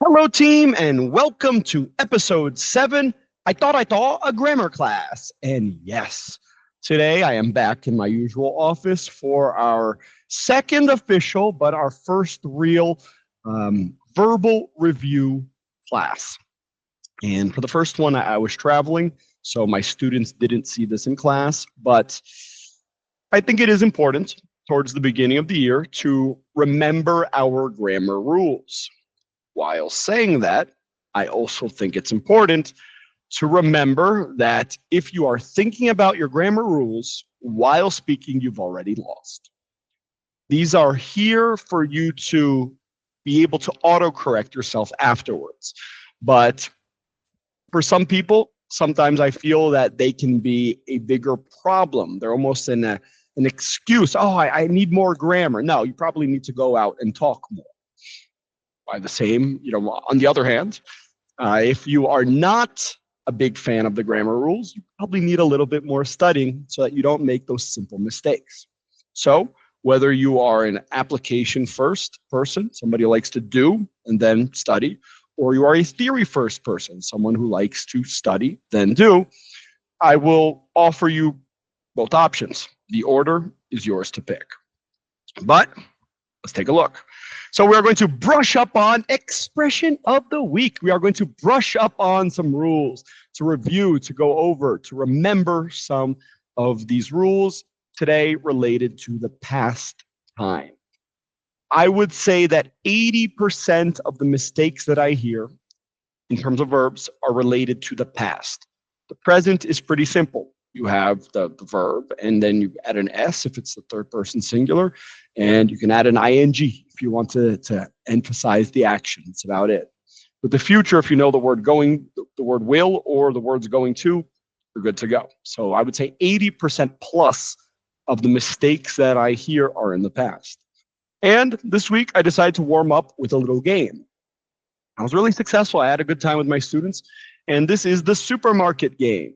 Hello, team, and welcome to episode 7. I thought a grammar class. And yes, today I am back in my usual office for our second official, but our first real verbal review class. And for the first one, I was traveling, so my students didn't see this in class, but I think it is important towards the beginning of the year to remember our grammar rules. While saying that, I also think it's important to remember that if you are thinking about your grammar rules while speaking, you've already lost. These are here for you to be able to autocorrect yourself afterwards. But for some people, sometimes I feel that they can be a bigger problem. They're almost an excuse. Oh, I need more grammar. No, you probably need to go out and talk more. By the same, on the other hand, if you are not a big fan of the grammar rules, you probably need a little bit more studying so that you don't make those simple mistakes. So whether you are an application first person, somebody who likes to do and then study, or you are a theory first person, someone who likes to study, then do, I will offer you both options. The order is yours to pick. But let's take a look. So we are going to brush up on expression of the week. We are going to brush up on some rules, to review, to go over, to remember some of these rules today related to the past time. I would say that 80% of the mistakes that I hear in terms of verbs are related to the past. The present is pretty simple. You have the verb, and then you add an S if it's the third person singular, and you can add an ing if you want to emphasize the action. That's about it. With the future, if you know the word going, the word will, or the words going to, you're good to go. So I would say 80% plus of the mistakes that I hear are in the past. And this week, I decided to warm up with a little game. I was really successful. I had a good time with my students, and this is the supermarket game.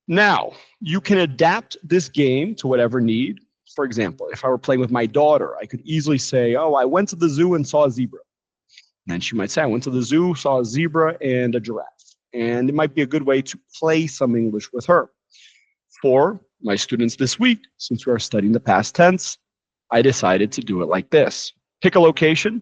Now, you can adapt this game to whatever need. For example, if I were playing with my daughter, I could easily say, oh, I went to the zoo and saw a zebra. And then she might say, I went to the zoo, saw a zebra and a giraffe. And it might be a good way to play some English with her. For my students this week, since we are studying the past tense, I decided to do it like this. Pick a location.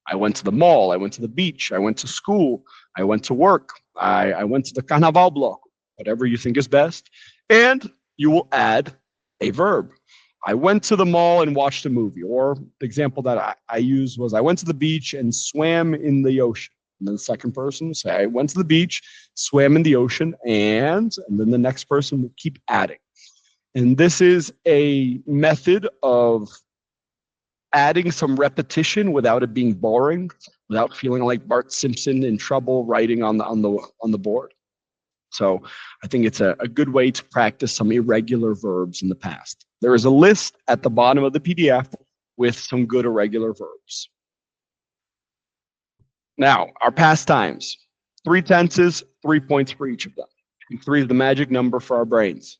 I went to the mall. I went to the beach. I went to school. I went to work. I went to the Carnaval block. Whatever you think is best, and you will add a verb. I went to the mall and watched a movie, or the example that I used was I went to the beach and swam in the ocean. And then the second person say, I went to the beach, swam in the ocean, and then the next person will keep adding. And this is a method of adding some repetition without it being boring, without feeling like Bart Simpson in trouble writing on the board. So I think it's a good way to practice some irregular verbs in the past. There is a list at the bottom of the PDF with some good irregular verbs. Now, our past times. 3 tenses, 3 points for each of them. And 3 is the magic number for our brains.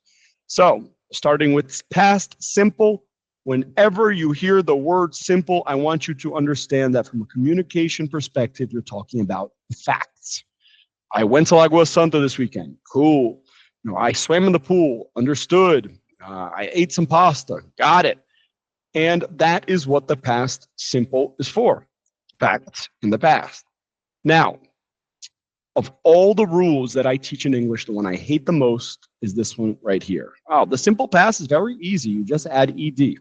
So starting with past simple, whenever you hear the word simple, I want you to understand that from a communication perspective, you're talking about facts. I went to Lagoa Santa this weekend. Cool. I swam in the pool. Understood. I ate some pasta. Got it. And that is what the past simple is for. Facts in the past. Now, of all the rules that I teach in English, the one I hate the most is this one right here. Oh, the simple past is very easy. You just add ed.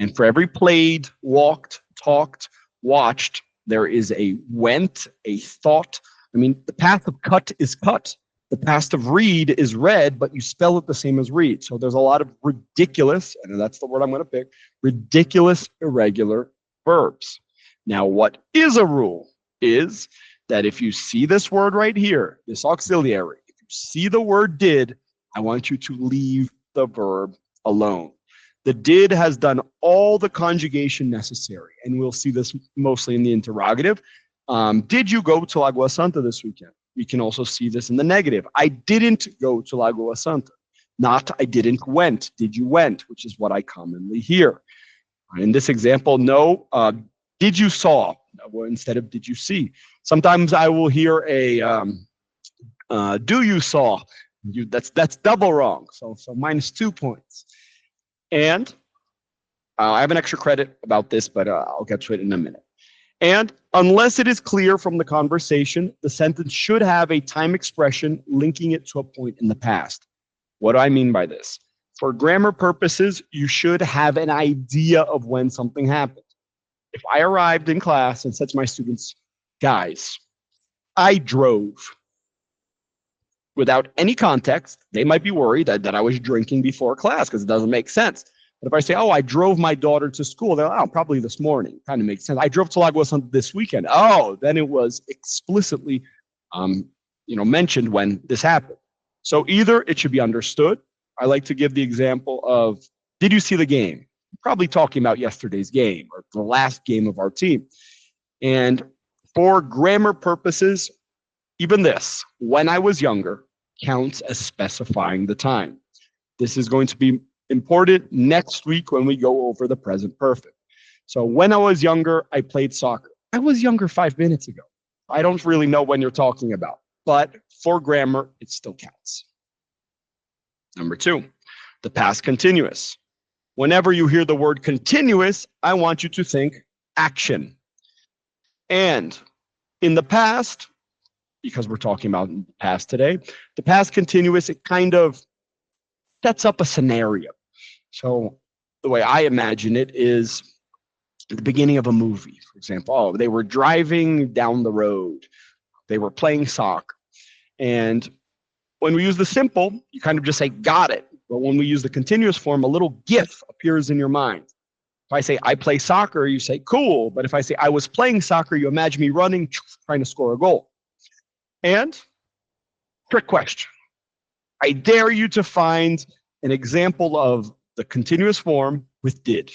And for every played, walked, talked, watched, there is a went, a thought. I mean, the past of cut is cut. The past of read is read, but you spell it the same as read. So there's a lot of ridiculous, and that's the word I'm going to pick, ridiculous irregular verbs. Now, what is a rule is that if you see this word right here, this auxiliary, if you see the word did, I want you to leave the verb alone. The did has done all the conjugation necessary, and we'll see this mostly in the interrogative. Did you go to Lagoa Santa this weekend? We can also see this in the negative. I didn't go to Lagoa Santa. Not I didn't went. Did you went? Which is what I commonly hear. In this example, no. Did you saw? instead of did you see. Sometimes I will hear a do you saw. That's double wrong. So minus 2 points. And I have an extra credit about this, but I'll get to it in a minute. And unless it is clear from the conversation, the sentence should have a time expression linking it to a point in the past. What do I mean by this? For grammar purposes, you should have an idea of when something happened. If I arrived in class and said to my students, guys, I drove, without any context, they might be worried that I was drinking before class because it doesn't make sense. But if I say, oh, I drove my daughter to school, they're like, oh, probably this morning. Kind of makes sense. I drove to Lagos on this weekend. Oh, then it was explicitly mentioned when this happened. So either it should be understood. I like to give the example of, did you see the game? Probably talking about yesterday's game or the last game of our team. And for grammar purposes, even this, when I was younger, counts as specifying the time. This is going to be important next week when we go over the present perfect. So when I was younger, I played soccer. I was younger 5 minutes ago. I don't really know when you're talking about, but for grammar, it still counts. Number 2, the past continuous. Whenever you hear the word continuous, I want you to think action. And in the past, because we're talking about the past today, the past continuous, it kind of sets up a scenario. So the way I imagine it is at the beginning of a movie, for example. Oh, they were driving down the road. They were playing soccer. And when we use the simple, you kind of just say, got it. But when we use the continuous form, a little GIF appears in your mind. If I say, I play soccer, you say, cool. But if I say, I was playing soccer, you imagine me running, trying to score a goal. And trick question. I dare you to find an example of the continuous form with did.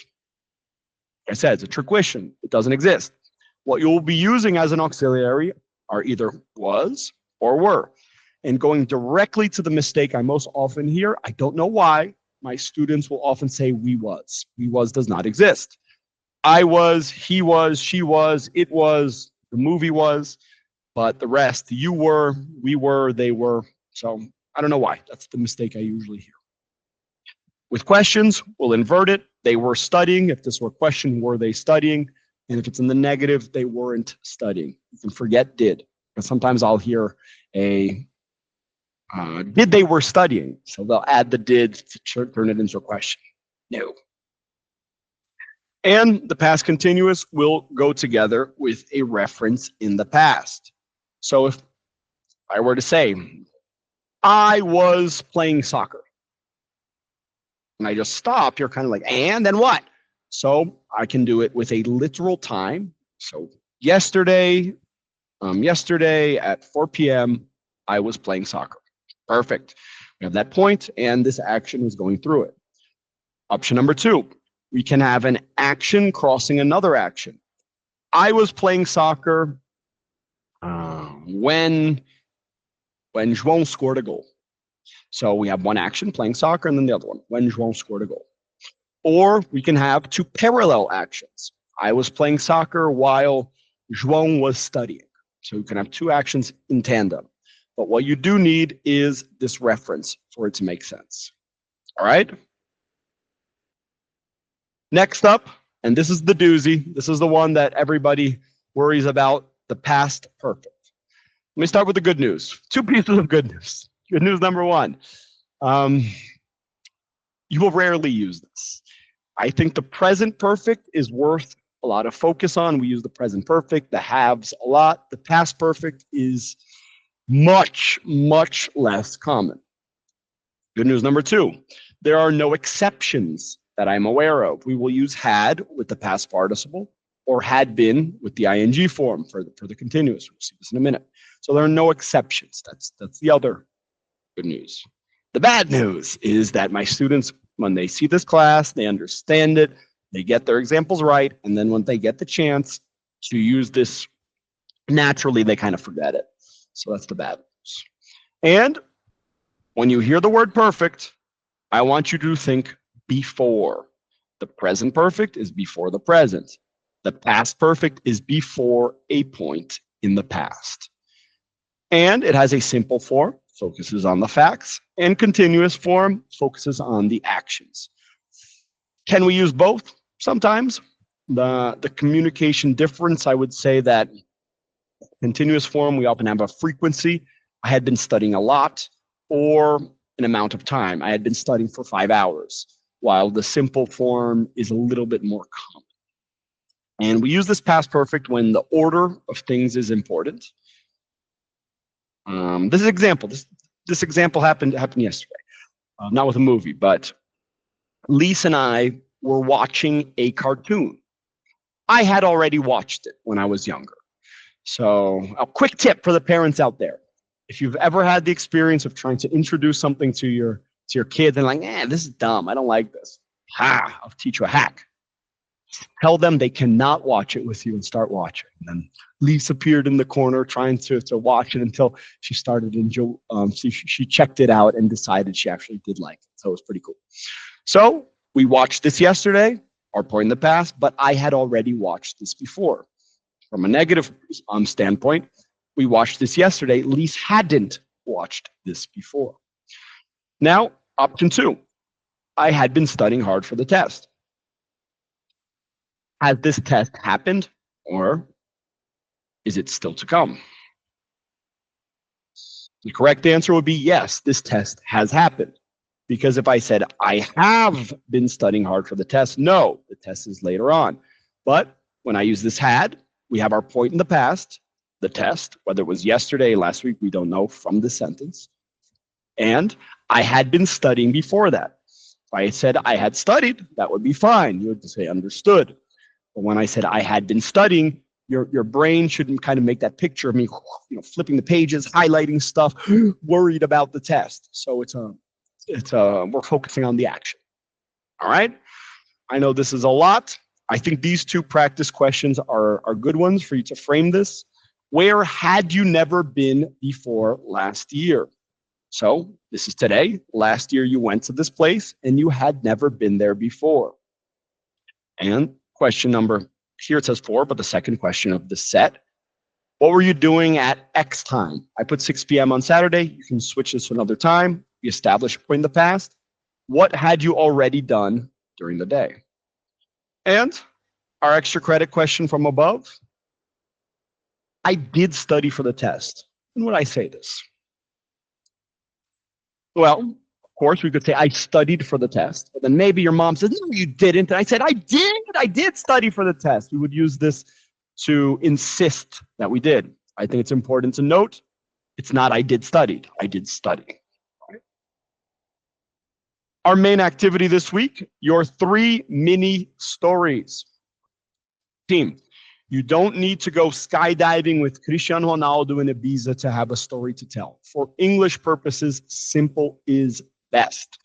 Like I said, it's a trick question. It doesn't exist. What you'll be using as an auxiliary are either was or were. And going directly to the mistake I most often hear, I don't know why, my students will often say we was. We was does not exist. I was, he was, she was, it was, the movie was, but the rest, you were, we were, they were. So I don't know why. That's the mistake I usually hear. With questions, we'll invert it. They were studying. If this were a question, were they studying? And if it's in the negative, they weren't studying. You can forget did. Because sometimes I'll hear a did they were studying. So they'll add the did to turn it into a question. No. And the past continuous will go together with a reference in the past. So if I were to say, I was playing soccer, and I just stop, you're kind of like, and then what? So I can do it with a literal time. So yesterday at 4 p.m., I was playing soccer. Perfect. We have that point, and this action is going through it. Option number 2, we can have an action crossing another action. I was playing soccer when João scored a goal. So we have one action, playing soccer, and then the other one, when João scored a goal. Or we can have 2 parallel actions. I was playing soccer while João was studying. So you can have 2 actions in tandem. But what you do need is this reference for it to make sense. All right? Next up, and this is the doozy. This is the one that everybody worries about, the past perfect. Let me start with the good news. 2 pieces of good news. Good news number 1. You will rarely use this. I think the present perfect is worth a lot of focus on. We use the present perfect, the haves a lot. The past perfect is much, much less common. Good news number 2. There are no exceptions that I'm aware of. We will use had with the past participle or had been with the ing form for the continuous. We'll see this in a minute. So there are no exceptions. That's the other good news. The bad news is that my students, when they see this class, they understand it, they get their examples right, and then when they get the chance to use this naturally, they kind of forget it. So that's the bad news. And when you hear the word perfect, I want you to think before. The present perfect is before the present. The past perfect is before a point in the past. And it has a simple form, focuses on the facts, and continuous form focuses on the actions. Can we use both? Sometimes. The communication difference, I would say that continuous form, we often have a frequency. I had been studying a lot, or an amount of time. I had been studying for 5 hours, while the simple form is a little bit more common. And we use this past perfect when the order of things is important. This is an example. This example happened yesterday, not with a movie, but Lisa and I were watching a cartoon. I had already watched it when I was younger. So a quick tip for the parents out there. If you've ever had the experience of trying to introduce something to your kids and like, this is dumb, I don't like this. I'll teach you a hack. Tell them they cannot watch it with you and start watching. And then Lisa appeared in the corner trying to watch it until she started enjoy. She checked it out and decided she actually did like it. So it was pretty cool. So we watched this yesterday, our point in the past, but I had already watched this before. From a negative standpoint, we watched this yesterday. Lisa hadn't watched this before. Now, option 2. I had been studying hard for the test. Has this test happened, or is it still to come? The correct answer would be yes, this test has happened. Because if I said I have been studying hard for the test, no, the test is later on. But when I use this had, we have our point in the past, the test, whether it was yesterday, last week, we don't know from the sentence. And I had been studying before that. If I said I had studied, that would be fine. You would say understood. But when I said I had been studying, your brain shouldn't kind of make that picture of me, flipping the pages, highlighting stuff, worried about the test. So we're focusing on the action. All right. I know this is a lot. I think these 2 practice questions are good ones for you to frame this. Where had you never been before last year? So this is today. Last year you went to this place and you had never been there before. And question number, here it says 4, but the second question of the set. What were you doing at X time? I put 6 p.m. on Saturday. You can switch this to another time. We established a point in the past. What had you already done during the day? And our extra credit question from above. I did study for the test. And would I say this? Well, of course, we could say I studied for the test. But then maybe your mom says, no, you didn't. And I said, I did study for the test. We would use this to insist that we did. I think it's important to note, it's not I did studied. I did study. Our main activity this week, your 3 mini stories. Team, you don't need to go skydiving with Cristiano Ronaldo in Ibiza to have a story to tell. For English purposes, simple is best.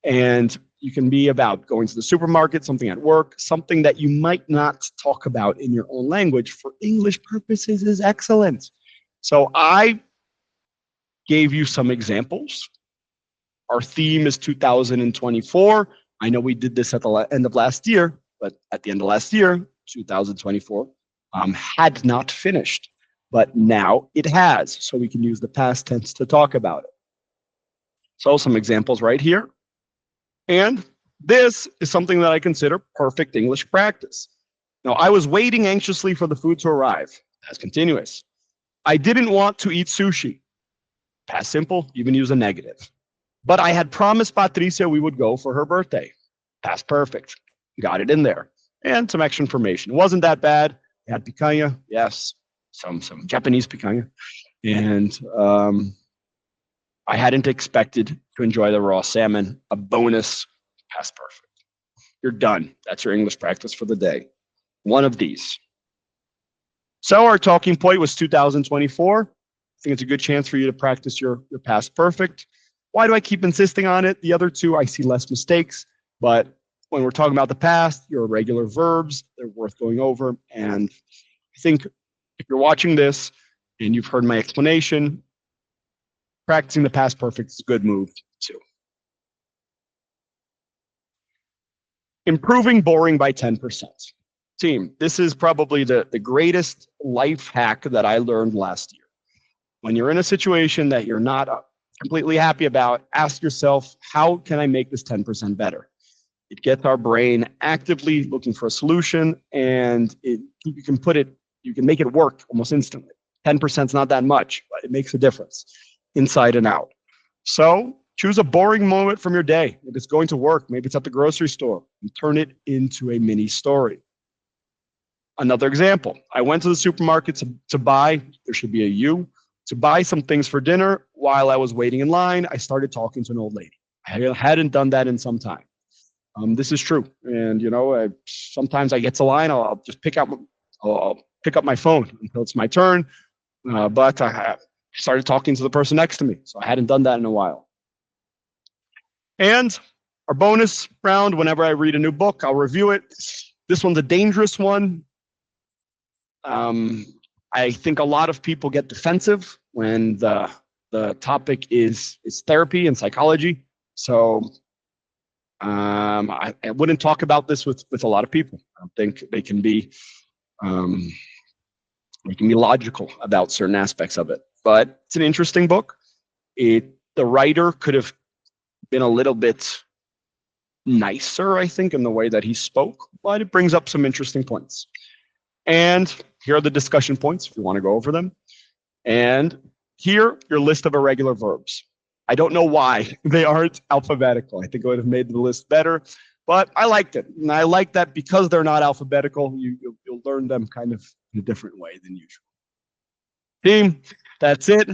And you can be about going to the supermarket, something at work, something that you might not talk about in your own language. For English purposes is excellent. So I gave you some examples. Our theme is 2024. I know we did this at the end of last year, but at the end of last year, 2024, had not finished, but now it has. So we can use the past tense to talk about it. So some examples right here. And this is something that I consider perfect English practice. Now, I was waiting anxiously for the food to arrive. That's continuous. I didn't want to eat sushi. Past simple, you can use a negative. But I had promised Patricia we would go for her birthday. Past perfect. Got it in there. And some extra information. It wasn't that bad. We had picanha, yes, some Japanese picanha. And I hadn't expected to enjoy the raw salmon. A bonus, past perfect. You're done. That's your English practice for the day. One of these. So our talking point was 2024. I think it's a good chance for you to practice your past perfect. Why do I keep insisting on it? The other 2, I see less mistakes. But when we're talking about the past, your irregular verbs, they're worth going over. And I think if you're watching this and you've heard my explanation, practicing the past perfect is a good move too. Improving boring by 10%. Team, this is probably the greatest life hack that I learned last year. When you're in a situation that you're not completely happy about, ask yourself, how can I make this 10% better? It gets our brain actively looking for a solution, and you can make it work almost instantly. 10% is not that much, but it makes a difference inside and out. So choose a boring moment from your day. Maybe it's going to work, maybe it's at the grocery store, and turn it into a mini story. Another example, I went to the supermarket to buy, there should be a U, to buy some things for dinner. While I was waiting in line, I started talking to an old lady. I hadn't done that in some time. This is true. And, sometimes I get to line, I'll just pick up my phone until it's my turn. But I started talking to the person next to me. So I hadn't done that in a while. And our bonus round, whenever I read a new book, I'll review it. This one's a dangerous one. I think a lot of people get defensive when the topic is therapy and psychology. So I wouldn't talk about this with a lot of people. I don't think they can be logical about certain aspects of it. But it's an interesting book. The writer could have been a little bit nicer, I think, in the way that he spoke, but it brings up some interesting points. And here are the discussion points if you want to go over them. And here, your list of irregular verbs. I don't know why they aren't alphabetical. I think I would have made the list better, but I liked it. And I like that because they're not alphabetical, you'll learn them kind of in a different way than usual. Team, that's it.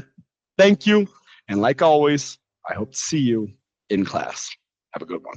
Thank you. And like always, I hope to see you in class. Have a good one.